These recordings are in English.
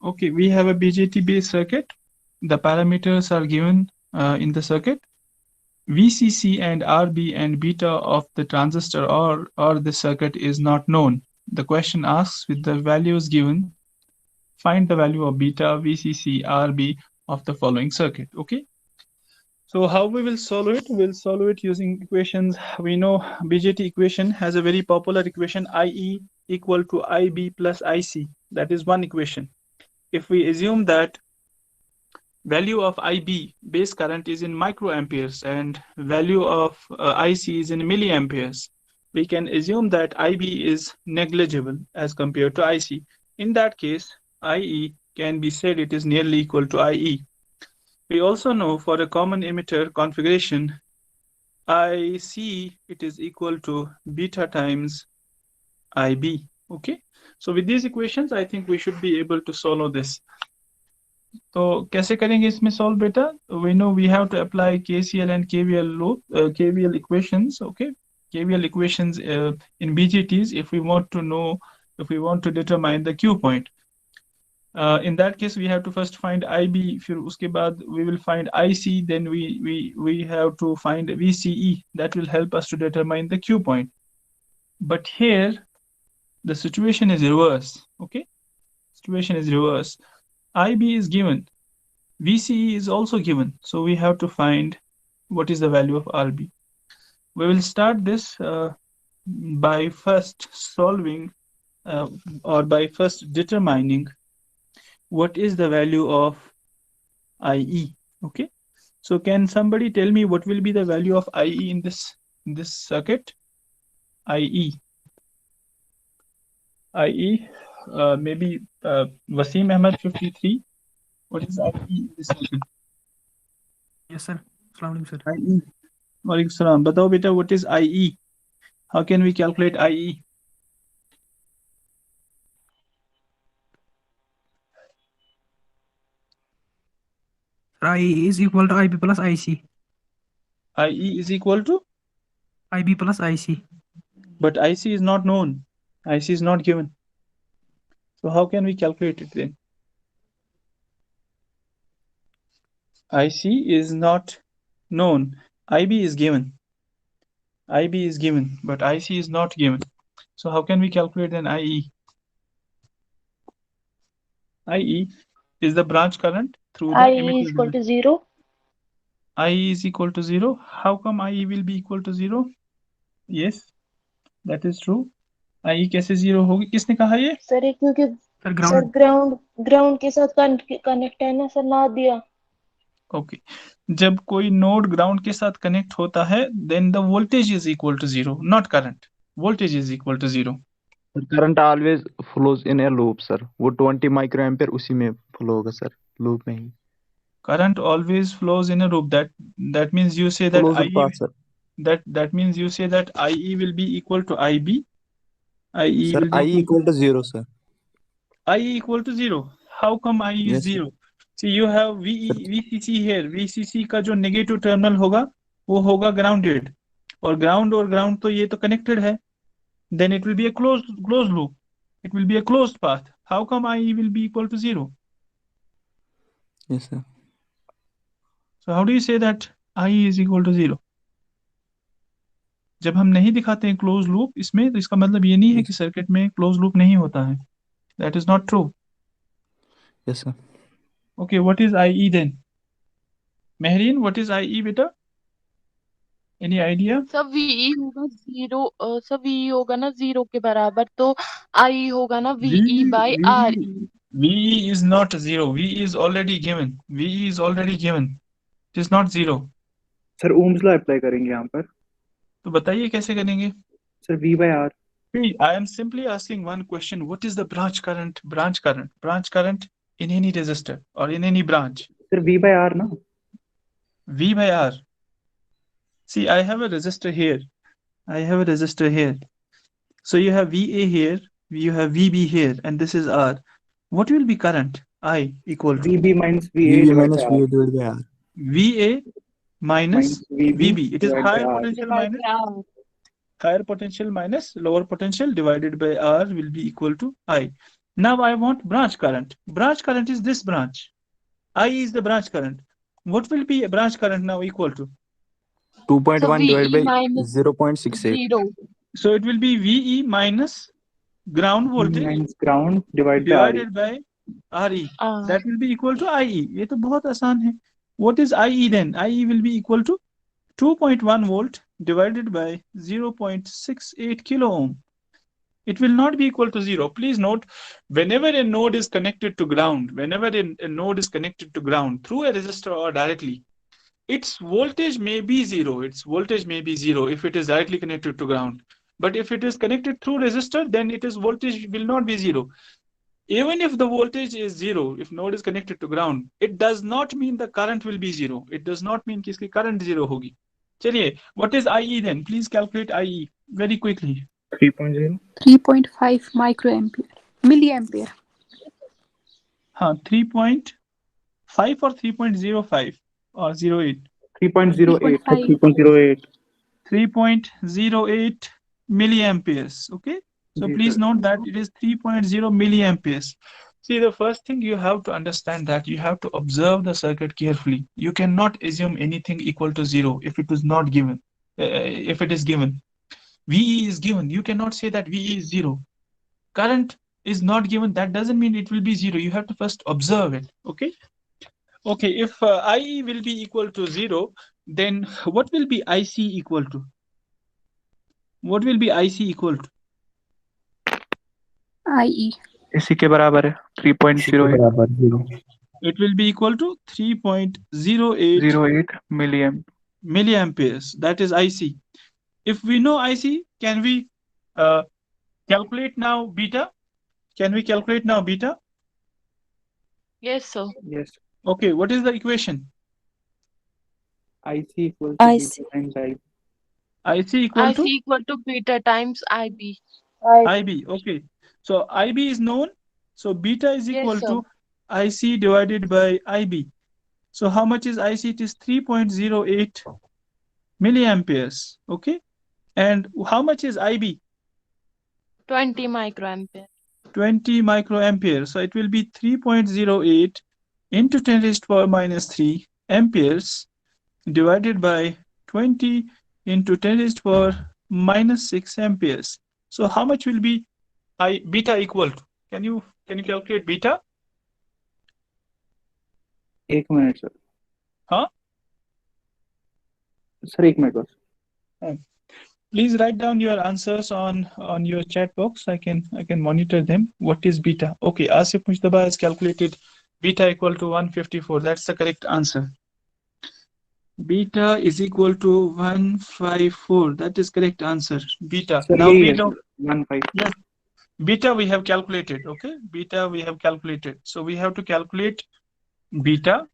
Okay, we have a BJT based circuit. The parameters are given in the circuit. VCC and RB and beta of the transistor or the circuit is not known. The question asks with the values given, find the value of beta, VCC, RB of the following circuit. Okay. So how we will solve it? We'll solve it using equations. We know BJT equation has a very popular equation, IE equal to IB plus IC. That is one equation. If we assume that value of IB base current is in microamperes and value of IC is in milliamperes, we can assume that IB is negligible as compared to IC. In that case, IE can be said it is nearly equal to IE. We also know for a common emitter configuration, IC it is equal to beta times IB. Okay, so with these equations, I think we should be able to solve this. तो कैसे करेंगे इसमें solve बेटा? We know we have to apply KCL and KVL loop, KVL equations. Okay, KVL equations in BGTs if we want to know, if we want to determine the Q point. In that case, we have to first find IB. फिर उसके बाद we will find IC. Then we have to find VCE. That will help us to determine the Q point. But here, the situation is reverse. Okay, situation is reverse. IB is given, VCE is also given, so we have to find what is the value of RB. We will start this by first solving or by first determining what is the value of IE. Okay, so can somebody tell me what will be the value of IE in this circuit? IE, maybe Wasim Ahmed 53. What is IE in this circuit? Yes, sir. Assalamualaikum, sir. IE. Walaikum salam. Batao beta, what is IE? How can we calculate IE? IE is equal to IB plus IC. IE is equal to? IB plus IC. But IC is not known. IC is not given. So how can we calculate it then? IC is not known. IB is given. IB is given, but IC is not given. So how can we calculate then IE? IE is the branch current through the IE is equal emitter. to 0. IE is equal to 0. How come IE will be equal to 0? Yes, that is true. IE कैसे 0 होगी? किसने कहा ये? Sir ये क्योंकि Sir, sir ground. Ground के साथ connect है ना सर, ना दिया. ओके, जब कोई नोड ग्राउंड के साथ कनेक्ट होता है then the voltage is equal to 0, not current. Voltage is equal to 0. Current always flows in a loop sir. वो 20 माइक्रो एम्पियर उसी में फ्लो होगा सर, लूप में ही. Current always flows in a loop. That means you say that Closed IE path sir. that means you say that IE will be equal to IB. IE Sir, will be IE equal to 0 sir. IE equal to 0. How come IE is Yes, sir. 0? See, you have VCC here. VCC का जो negative terminal होगा वो होगा grounded, और ground तो ये तो connected है. Then it will be a closed loop. It will be a closed path. How come IE will be equal to 0? Yes sir. So how do you say that IE is equal to 0? जब हम नहीं दिखाते हैं close loop इसमें, तो इसका मतलब ये नहीं है कि सर्किट में क्लोज लूप नहीं होता है. That is not true. Yes sir. Okay, what is IE then? Mehreen, what is IE beta? Any idea? सब VE होगा 0, सब VE होगा ना 0 के बराबर, तो IE होगा ना VE by RE. VE is not 0. VE is already given. VE is already given. It is not 0. Sir Ohm's law apply करेंगे यहाँ पर. तो बताइए कैसे करेंगे? Sir V by R. I am simply asking one question. What is the branch current? Branch current in any resistor or in any branch? Sir V by R ना. V by R. See, I have a resistor here. So you have VA here, you have VB here, and this is R. What will be current? I equal to VB minus VA VB divided minus by VA R. divided by R. VA minus VB. It is divided by higher R. potential By minus R. higher potential minus lower potential divided by R will be equal to I. Now I want branch current. Branch current is this branch. I is the branch current. What will be a branch current now equal to? 2.1 So divided VE by minus 0.68. 0. So it will be VE minus ground voltage minus ground divided by RE. divided by RE. That will be equal to IE. ये तो बहुत आसान है. What is IE then? IE will be equal to 2.1 volt divided by 0.68 kilo ohm. It will not be equal to 0. Please note, whenever a node is connected to ground, whenever a node is connected to ground through a resistor or directly, its voltage may be 0. Its voltage may be 0 if it is directly connected to ground. But if it is connected through resistor, then its voltage will not be 0. Even if the voltage is 0, if node is connected to ground, it does not mean the current will be 0. It does not mean कि इसकी current 0 होगी. चलिए, what is IE then? Please calculate IE very quickly. 3.0. 3.5 milliampere. हाँ, 3.5 or 3.05 or 08? 3.08. 3.5. 3.08. 3.08 milliamperes. Okay. So Ji, please sir. note that it is 3.0 milliamperes. See, the first thing you have to understand that you have to observe the circuit carefully. You cannot assume anything equal to 0 if it is not given. If it is given, VE is given. You cannot say that VE is 0. Current is not given. That doesn't mean it will be 0. You have to first observe it. Okay. Okay. If IE will be equal to 0, then what will be IC equal to? What will be IC equal to? IE. इसी के बराबर है 3.08. It will be equal to 3.08 08 milliamp. milliamperes. That is IC. If we know IC, can we calculate now beta? Can we calculate now beta? Yes, sir. Yes. Okay, what is the equation? IC equals to IC. beta times I. IC equal IC to equal to beta times IB. IB. Okay, so IB is known. So beta is Yes, equal sir. to IC divided by IB. So how much is IC? It is 3.08 milliamperes. Okay, and how much is IB? 20 microampere. 20 microamperes. So it will be 3.08 into 10 raised to power minus 3 amperes divided by 20 into 10 raised to power minus 6 amperes. So how much will be beta equal to? Can you calculate beta? एक minute sir. हाँ? Sir एक minute बस. Please write down your answers on your chat box. I can monitor them. What is beta? Okay, Asif Mujtaba has calculated beta equal to 154. That's the correct answer. Beta is equal to 154. That is correct answer. Beta. Sir Now यही we है know. Sir 1.5. Yes. Beta we have calculated. Okay. Beta we have calculated. So we have to calculate beta,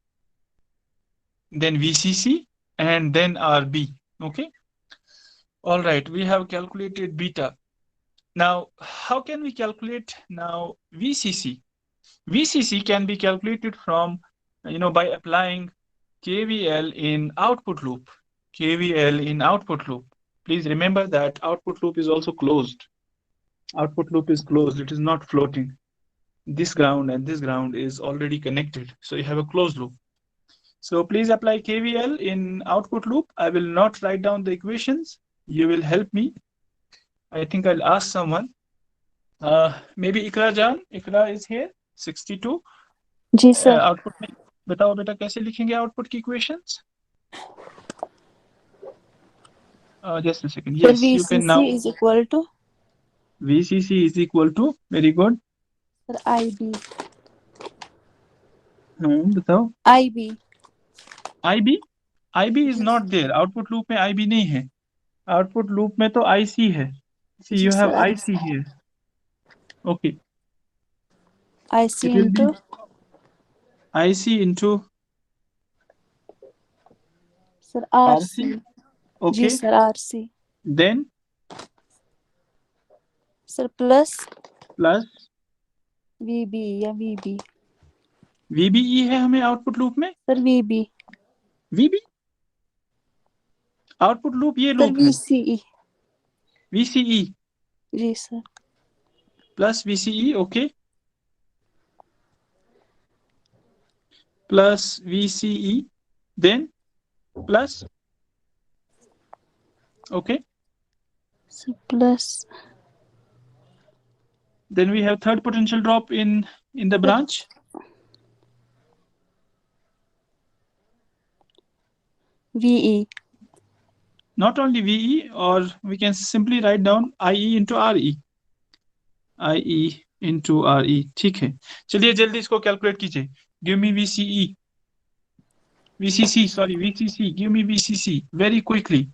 then VCC, and then RB. Okay. All right. We have calculated beta. Now, how can we calculate now VCC? VCC can be calculated from, by applying KVL in output loop. KVL in output loop. Please remember that output loop is also closed. Output loop is closed. It is not floating. This ground and this ground is already connected. So you have a closed loop. So please apply KVL in output loop. I will not write down the equations. You will help me. I think I'll ask someone. Maybe Ikra Jan. Ikra is here. 62. जी sir. Output में बताओ बेटा कैसे लिखेंगे output की equations? Just a second. Sir, Yes, you can now. VCC is equal to VCC is equal to, very good. sir IB. बताओ. IB. IB is not there. Output loop में IB नहीं है. Output loop में तो IC है. See, you have sir. IC here. Okay. IC It will into be IC into sir RC. RC. Okay. Ji sir RC. Then sir plus plus VB या VB. VBE है हमें output loop में. sir VB. VB output loop ये sir loop है. VCE. VCE ji sir. plus VCE. Okay. plus VCE, then plus. Okay. Sir, plus. Then we have third potential drop in the branch. VE. Not only VE, or we can simply write down IE into RE. IE into RE. ठीक है, चलिए जल्दी इसको calculate कीजिए. Give me VCE. VCC, sorry, VCC. Give me VCC very quickly.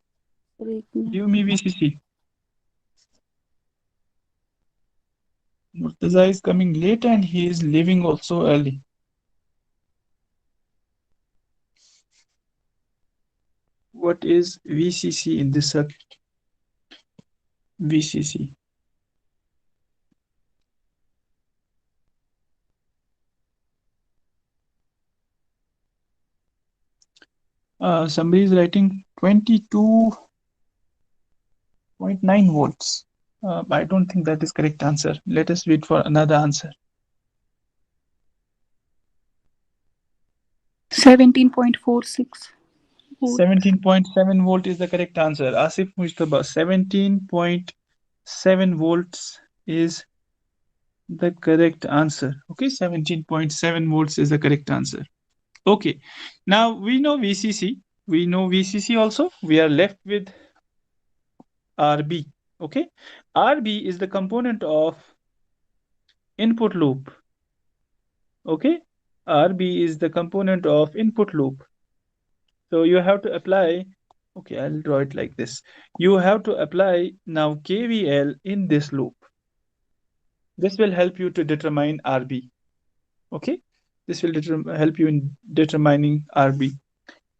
Give me VCC. Murtaza is coming late and he is leaving also early. What is VCC in this circuit? VCC. Somebody is writing 22.9 volts. I don't think that is correct answer. Let us wait for another answer. 17.46. 17.7 volt is the correct answer. Asif Mujtaba, 17.7 volts is the correct answer. Okay, 17.7 volts is the correct answer. Okay, now we know VCC. We know VCC also. We are left with RB. Okay, RB is the component of input loop. Okay, RB is the component of input loop. So you have to apply, okay, I'll draw it like this. You have to apply now KVL in this loop. This will help you to determine RB. Okay, this will help you in determining RB.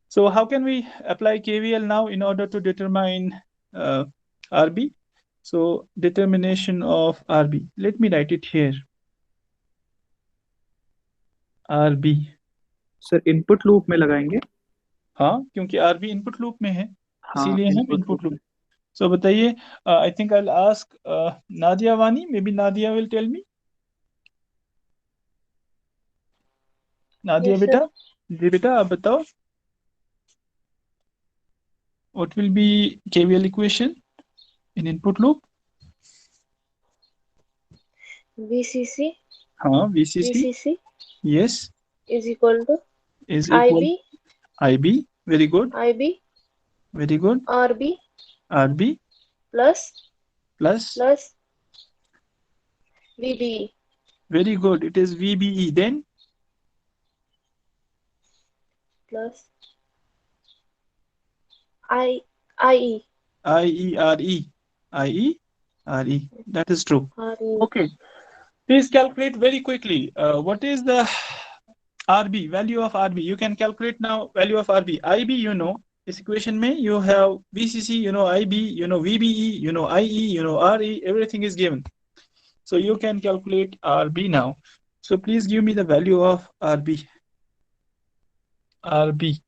So how can we apply KVL now in order to determine RB? So determination of RB. Let me write it here. RB. Sir input loop में लगाएंगे. हाँ, क्योंकि RB input loop में है, हाँ, इसीलिए हम input loop. So बताइए, I think I'll ask Nadia Wani. Maybe Nadia will tell me. Nadia Yes, बेटा, जी बेटा आप बताओ. What will be KVL equation in input loop? VCC. हाँ, VCC. VCC Yes. is equal to Is equal IB. IB. Very good. IB. Very good. RB RB plus plus. VBE. Very good. It is VBE. Then Plus IE. IERE. IERE. That is true. RE. Okay. Please calculate very quickly. What is the RB, value of RB? You can calculate now value of RB. IB, you know, this equation may you have VCC, you know, IB, you know, VBE, you know, IE, you know, RE, everything is given. So you can calculate RB now. So please give me the value of RB. RB.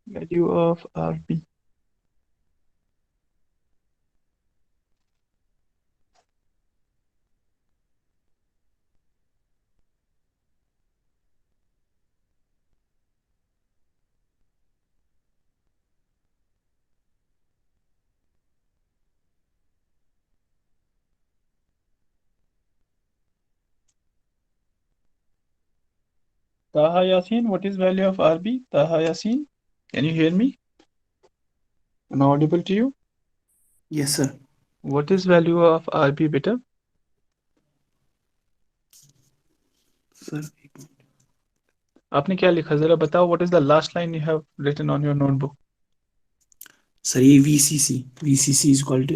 Value of RB. Taha Yasin, what is value of RB? Taha Yasin, can you hear me? Am I audible to you? Yes, sir. What is value of RB, beta? Sir, आपने क्या लिखा जरा बताओ. What is the last line you have written on your notebook? sir, ये VCC is called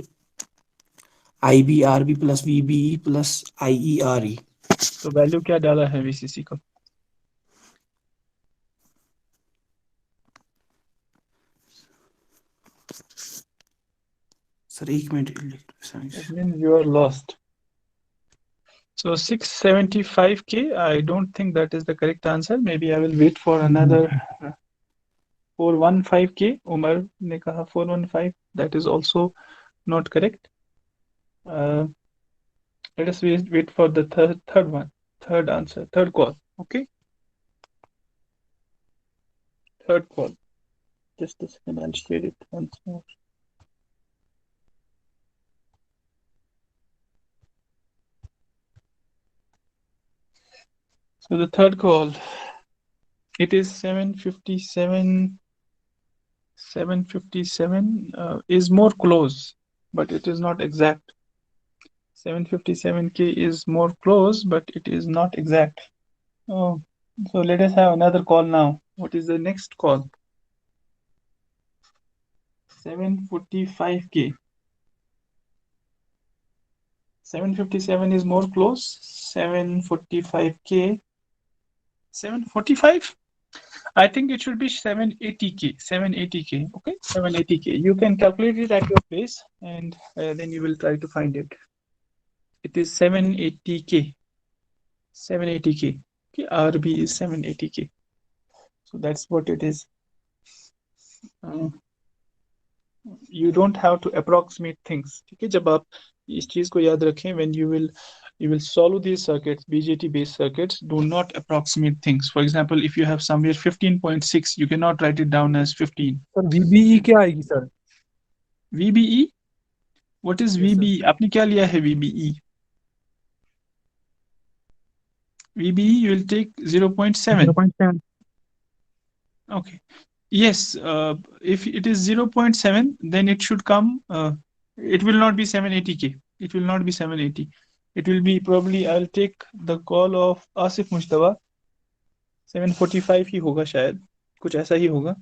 IB RB plus VBE plus IERE. तो value क्या डाला है VCC का? सर एक minute It means you are lost. So 675K, I don't think that is the correct answer. Maybe I will wait for another 415K. Umar ne kaha 415. That is also not correct. Let us wait for the third one, third answer, third call. Okay. Third call. Just a second, I'll share it once more. So the third call, it is 757. 757 is more close, but it is not exact. 757K is more close, but it is not exact. Oh, so let us have another call now. What is the next call? 745K. 757 is more close. 745K. 745? I think it should be 780K. 780K. Okay, 780K. You can calculate it at your place, and then you will try to find it. It is 780K. 780K. Okay, RB is 780K. So that's what it is. You don't have to approximate things. ठीक है, जब आप इस चीज को याद रखें, when you will solve these circuits, BJT based circuits, do not approximate things. For example, if you have somewhere 15.6, you cannot write it down as 15. Sir VBE क्या आएगी sir? VBE? What is Yes, sir. VBE? आपने क्या लिया है VBE? VBE you will take 0.7. 0.7. Okay. Yes, if it is 0.7, then it should come, it will not be 780K. It will not be 780. It will be probably, I'll take the call of Asif Mushtaba. 745 ही होगा शायद, कुछ ऐसा ही होगा,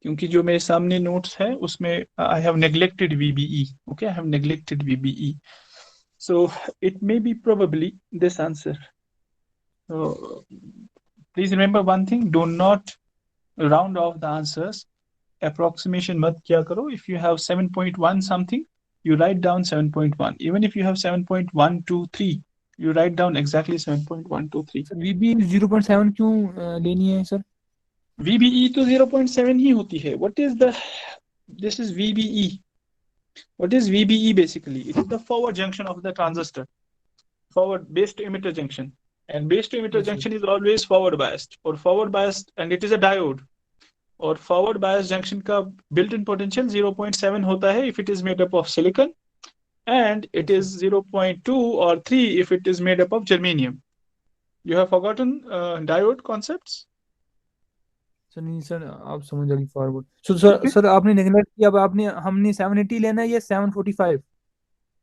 क्योंकि जो मेरे सामने notes है उसमें I have neglected VBE. Okay, I have neglected VBE. So it may be probably this answer. So please remember one thing, do not round off the answers. Approximation मत किया करो. If you have 7.1 something, you write down 7.1. Even if you have 7.123, you write down exactly 7.123. Sir VBE 0.7 क्यों लेनी है sir? VBE तो 0.7 ही होती है. This is VBE. What is VBE basically? It is the forward junction of the transistor. Forward base to emitter junction. And base to emitter junction is always forward biased, or forward biased, and it is a diode. Or forward bias junction का built-in potential 0.7 होता है if it is made up of silicon, and it is 0.2 or 3 if it is made up of germanium. You have forgotten diode concepts? Sir नहीं sir, आप समझ जाइए forward. Sir आपने neglect किया. अब हमने 780 लेना है या 745?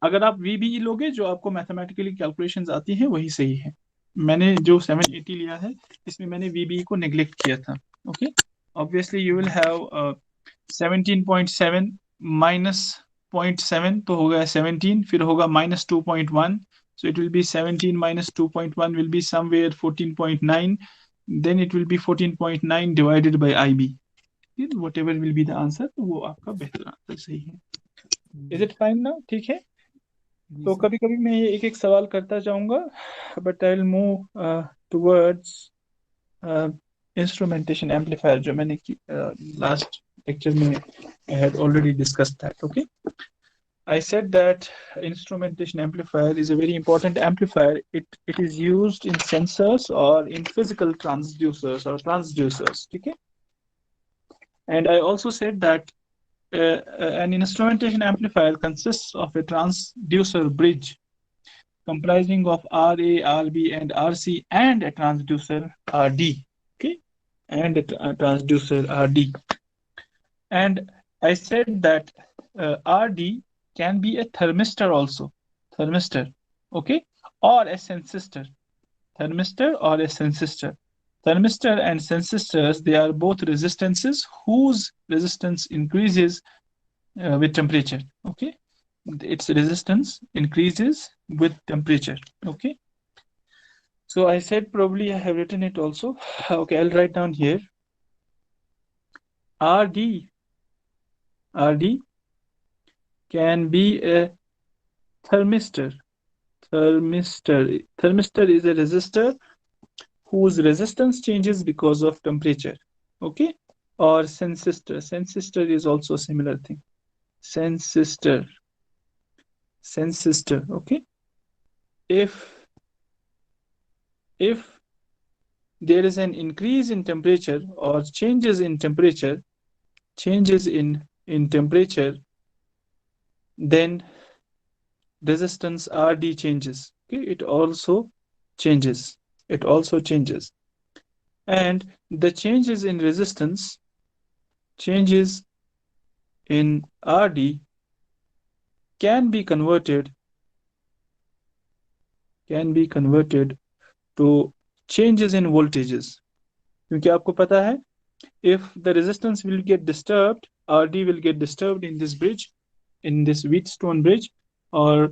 अगर आप VBE लोगे, जो आपको मैथमेटिकली कैलकुलेशंस आती हैं वही सही है. मैंने जो 780 लिया है, इसमें मैंने VBE को नेग्लेक्ट किया था. Okay, obviously you will have 17.7 minus 0.7 तो होगा 17, फिर होगा minus 2.1, so it will be 17 minus 2.1 will be somewhere 14.9, then it will be 14.9 divided by IB. Whatever will be the answer, तो वो आपका बेहतर आंसर सही है. Is it fine now? ठीक है. तो कभी कभी मैं ये एक एक सवाल करता जाऊंगा, but I will move towards instrumentation amplifier, जो मैंने लास्ट लेक्चर में I had already discussed that. Okay, I said that instrumentation amplifier is a very important amplifier. It is used in sensors or in physical transducers or transducers. Okay, and I also said that an instrumentation amplifier consists of a transducer bridge comprising of RA, RB, and RC, and a transducer RD. Okay, and a transducer RD. And I said that RD can be a thermistor also. Thermistor, okay, or a sensistor. Thermistor or a sensistor. Thermistor and sensistors, they are both resistances whose resistance increases with temperature. Okay, its resistance increases with temperature. Okay, So I said probably I have written it also. Okay, I'll write down here. RD can be a thermistor. Thermistor is a resistor whose resistance changes because of temperature. Okay, or sensistor. Sensistor is also a similar thing. Sensistor. Okay, if there is an increase in temperature or changes in temperature, then resistance RD changes. Okay, it also changes. And the changes in resistance, changes in RD can be converted to changes in voltages. क्योंकि आपको पता है, if the resistance will get disturbed, RD will get disturbed in this bridge, in this Wheatstone bridge, or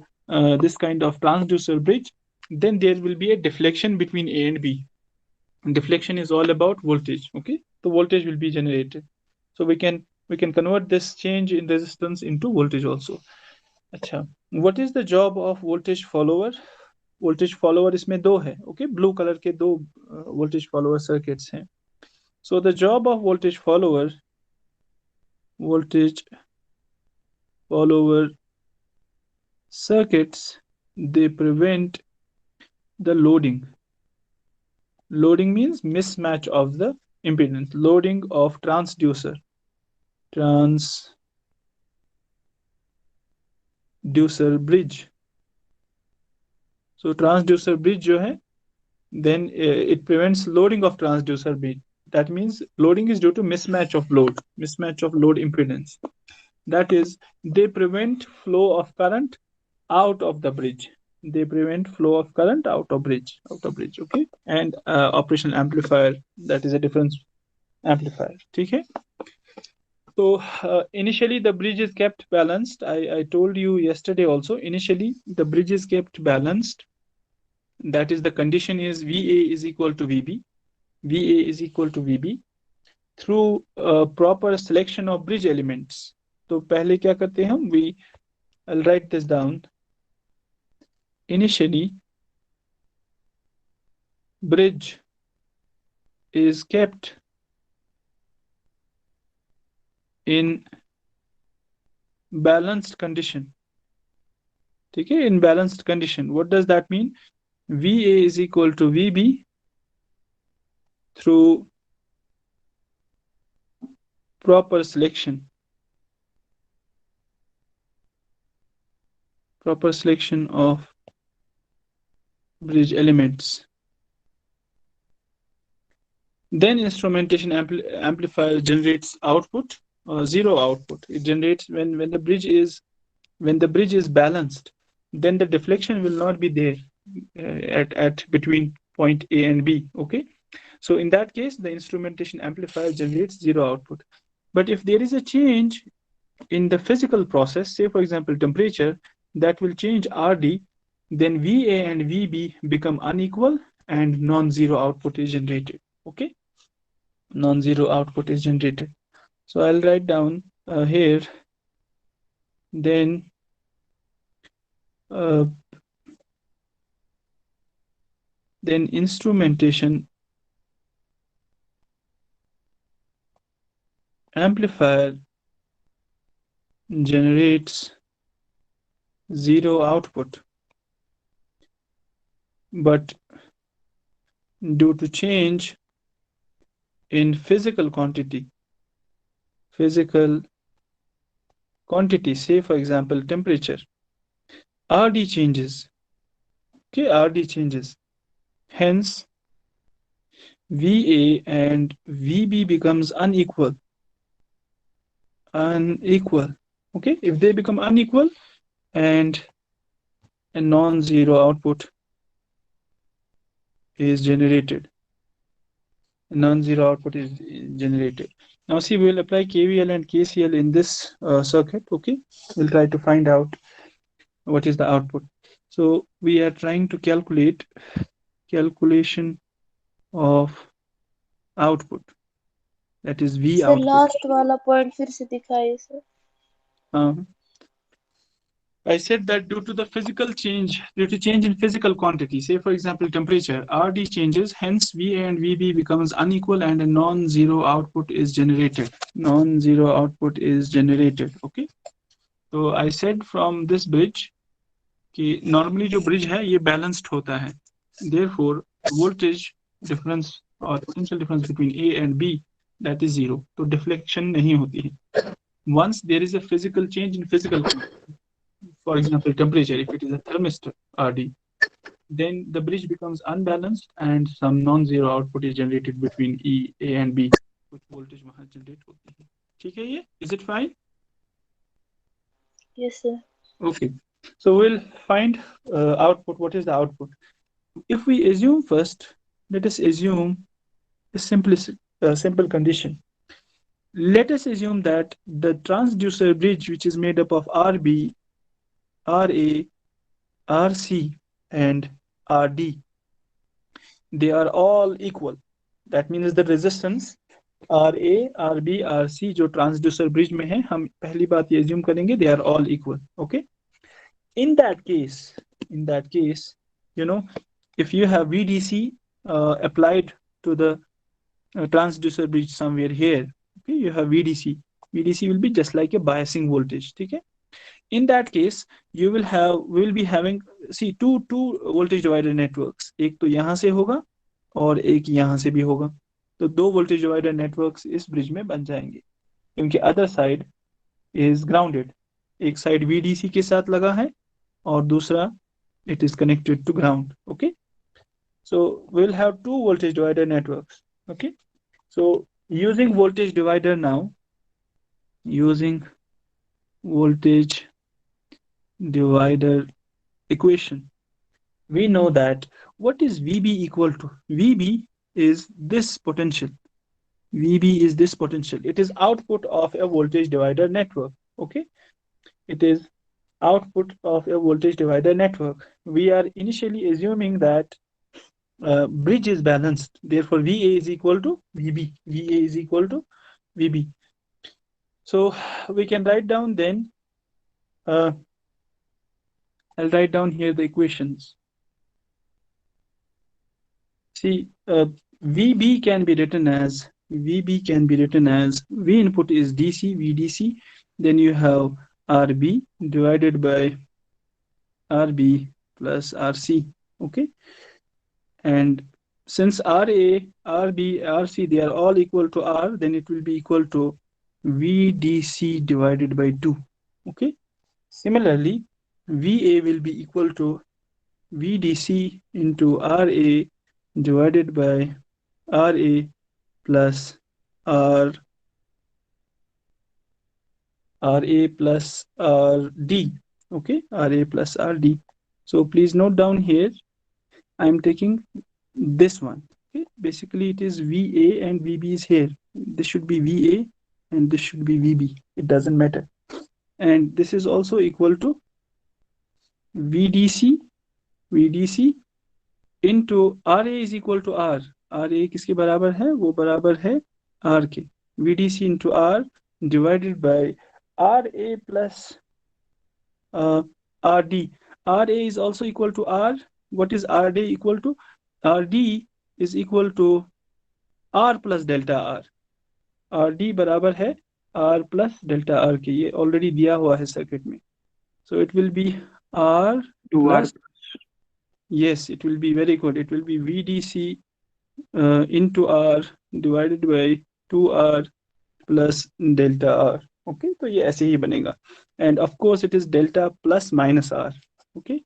this kind of transducer bridge, then there will be a deflection between A and B. And deflection is all about voltage. Okay, the voltage will be generated. So we can convert this change in resistance into voltage also. अच्छा, what is the job of voltage follower? Voltage follower इसमें दो है. Okay, blue color के दो voltage follower circuits हैं. So the job of voltage follower circuits, they prevent the loading. Loading means mismatch of the impedance. Loading of transducer bridge. So transducer bridge जो है, then it prevents loading of transducer bridge. That means loading is due to mismatch of load impedance. That is, they prevent flow of current out of the bridge. Okay, and operational amplifier, that is a difference amplifier. ठीक है? So initially the bridge is kept balanced. I told you yesterday also, initially the bridge is kept balanced. That is, the condition is VA is equal to VB. Through proper selection of bridge elements. तो पहले क्या करते हैं हम? I'll write this down. Initially, bridge is kept in balanced condition. ठीक है? In balanced condition. What does that mean? VA is equal to VB through proper selection of bridge elements. Then instrumentation amplifier generates output, zero output. It generates when the bridge is balanced, then the deflection will not be there at between point A and B. Okay, so in that case the instrumentation amplifier generates zero output. But if there is a change in the physical process, say for example temperature, that will change RD, then VA and VB become unequal and non-zero output is generated. Okay, non-zero output is generated. So I'll write down here, then instrumentation amplifier generates zero output, but due to change in physical quantity, say for example temperature, RD changes. Okay, RD changes. Hence, VA and VB becomes unequal. Okay, if they become unequal, and a non-zero output is generated. Now see, we will apply KVL and KCL in this circuit. Okay, we'll try to find out what is the output. So we are trying to calculate calculation of output, that is V sir output. Last वाला point फिर से दिखाइए sir. I said that due to change in physical quantity, say for example temperature, RD changes, hence VA and VB becomes unequal and a non-zero output is generated. Non-zero output is generated. Okay. So I said from this bridge कि normally जो bridge है ये balanced होता है. Therefore voltage difference or potential difference between A and B, that is zero. तो deflection नहीं होती है. Once there is a physical change in physical quantity, for example temperature, if it is a thermistor RD, then the bridge becomes unbalanced and some non-zero output is generated between A and B, which voltage वहाँ generate होती है. ठीक है ये? Is it fine? Yes sir. Okay. So we'll find output. What is the output? If we assume first, let us assume a simple condition. Let us assume that the transducer bridge, which is made up of RB, RA, RC and RD, they are all equal. That means the resistance RA, RB, RC जो transducer bridge में है, हम पहली बात ये assume करेंगे they are all equal. Okay. In that case, you know, if you have VDC applied to the transducer bridge somewhere here, okay, you have VDC. VDC will be just like a biasing voltage. Okay. In that case, we will be having, see, two voltage divider networks. एक तो यहाँ से होगा और एक यहाँ से भी होगा. तो दो voltage divider networks इस bridge में बन जाएंगे. क्योंकि other side is grounded. एक side VDC के साथ लगा है और दूसरा it is connected to ground. Okay. So we'll have two voltage divider networks. Okay. So using voltage divider now, using voltage divider equation, we know that what is VB equal to? VB is this potential. VB is this potential. It is output of a voltage divider network. Okay. It is output of a voltage divider network. We are initially assuming that bridge is balanced. Therefore, VA is equal to VB. VA is equal to VB. So we can write down then, I'll write down here the equations. See, VB can be written as, V input is DC, VDC. Then you have RB divided by RB plus RC. Okay. And since RA, RB, RC, they are all equal to R, then it will be equal to VDC divided by 2. Okay. Similarly, VA will be equal to VDC into RA divided by RA plus RA plus RD. Okay, RA plus RD. So please note down here, I'm taking this one. Okay, basically it is VA and VB is here. This should be VA and this should be VB. It doesn't matter. And this is also equal to VDC into RA is equal to R. RA किसके बराबर है? वो बराबर है R के. VDC into R divided by RA plus RD. RA is also equal to R. What is RD equal to? RD is equal to R plus delta R. RD बराबर है R plus delta R के. ये already दिया हुआ है circuit में. So it will be R plus, yes, it will be very good. It will be VDC into R divided by 2R plus delta R. Okay, तो ये ऐसे ही बनेगा. And of course it is delta plus minus R. Okay.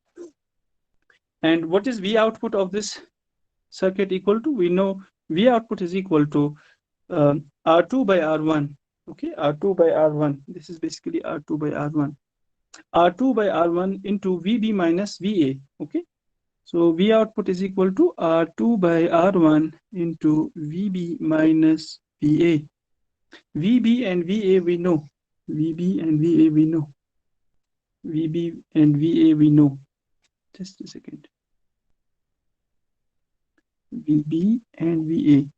And what is V output of this circuit equal to? We know V output is equal to R2 by R1. Okay, R2 by R1. This is basically R2 by R1. R2 by R1 into VB minus VA. Okay. So V output is equal to R2 by R1 into VB minus VA. VB and VA we know. VB and VA we know. VB and VA we know. Just a second. VB and VA.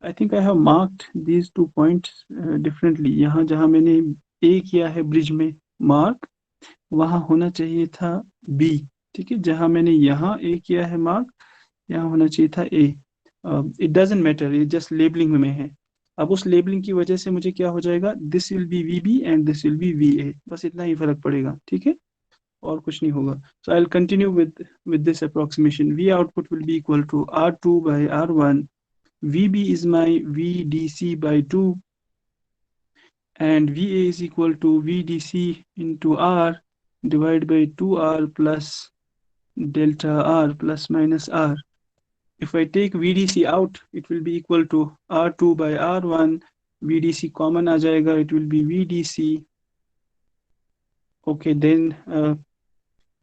I think I have marked these 2 points differently. यहाँ जहाँ मैंने A किया है bridge में mark, वहाँ होना चाहिए था B. ठीक है, जहाँ मैंने यहाँ A किया है मार्क, यहाँ होना चाहिए था A. It doesn't matter, ये just labeling में है. अब उस लेबलिंग की वजह से मुझे क्या हो जाएगा, this will be VB and this will be VA. बस इतना ही फर्क पड़ेगा. ठीक है, और कुछ नहीं होगा. So I'll continue with this approximation. V output will be equal to R2 by R1. VB is my VDC by 2, and VA is equal to VDC into R divided by 2R plus delta R plus minus R. If I take VDC out, it will be equal to R2 by R1. VDC common aa jayega, it will be VDC. Okay, then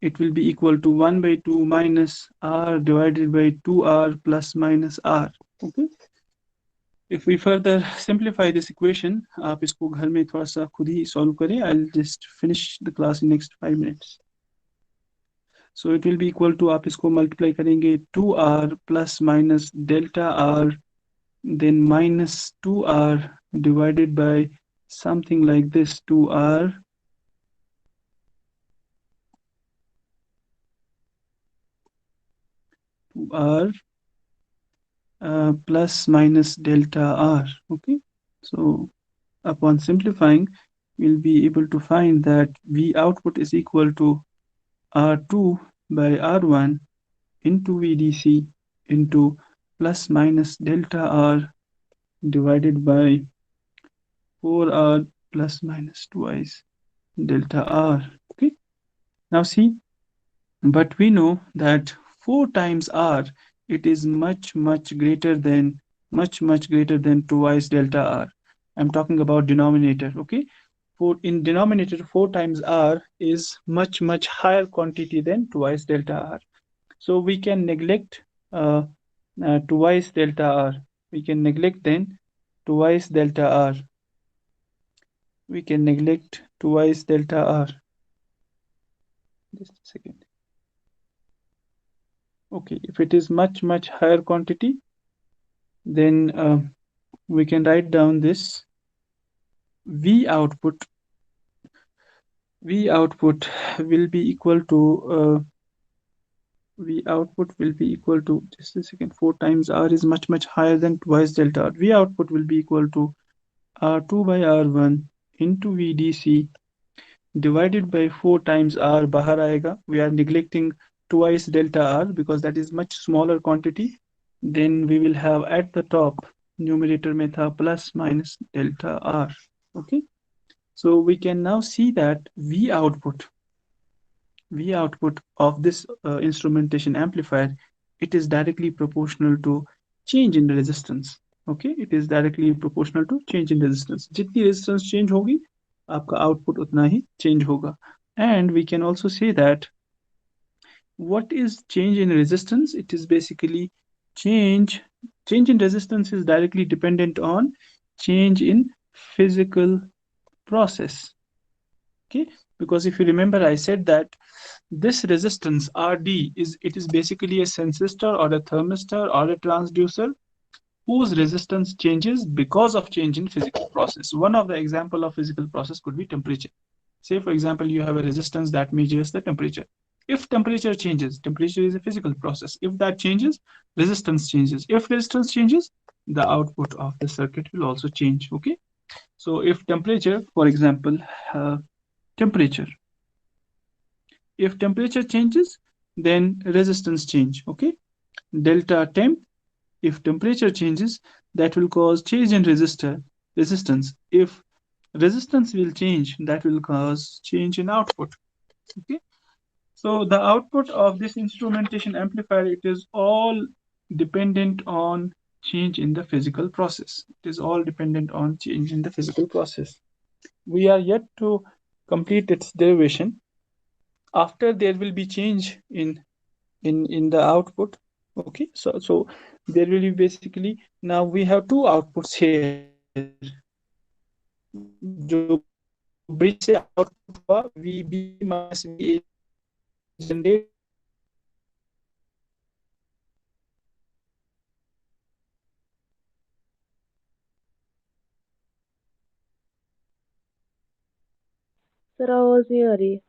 it will be equal to 1 by 2 minus R divided by 2R plus minus R. Okay. If we further simplify this equation, आप इसको घर में थोड़ा सा खुद ही solve करें. I'll just finish the class in next 5 minutes. So it will be equal to, आप इसको multiply करेंगे 2R plus minus delta R, then minus 2R divided by something like this, 2R plus minus delta R. Okay, so upon simplifying, we'll be able to find that V output is equal to R2 by R1 into VDC into plus minus delta R divided by 4R plus minus twice delta R. Okay, now see, but we know that 4 times R, it is much greater than twice delta R. I'm talking about denominator. Okay, in denominator 4 times R is much higher quantity than twice delta R. So we can neglect twice delta R. We can neglect then twice delta R. We can neglect twice delta R. Just a second. Okay, if it is much higher quantity, then we can write down this V output will be equal to just a second, 4 times R is much higher than twice delta R. V output will be equal to R2 by R1 into VDC divided by 4 times R bahar aayega. We are neglecting twice delta R because that is much smaller quantity. Then we will have at the top numerator mein tha plus minus delta R. Okay, so we can now see that V output of this instrumentation amplifier, it is directly proportional to change in the resistance. Okay, it is directly proportional to change in resistance. Jitni resistance change hogi, aapka output utna hi change hoga. And we can also say that what is change in resistance? It is basically change in resistance is directly dependent on change in physical process. Okay, because if you remember, I said that this resistance RD is basically a sensistor or a thermistor or a transducer whose resistance changes because of change in physical process. One of the example of physical process could be temperature. Say for example, you have a resistance that measures the temperature. If temperature changes, temperature is a physical process. If that changes, resistance changes. If resistance changes, the output of the circuit will also change. Okay, so if temperature, for example, if temperature changes, then resistance change. Okay, delta temp, if temperature changes, that will cause change in resistance. If resistance will change, that will cause change in output. Okay, so the output of this instrumentation amplifier, it is all dependent on change in the physical process. It is all dependent on change in the physical process. We are yet to complete its derivation. After there will be change in the output. Okay, so there will be basically, now we have two outputs here. जो bridge से output हुआ VB minus VA generate sir आवाज नहीं आ रही है।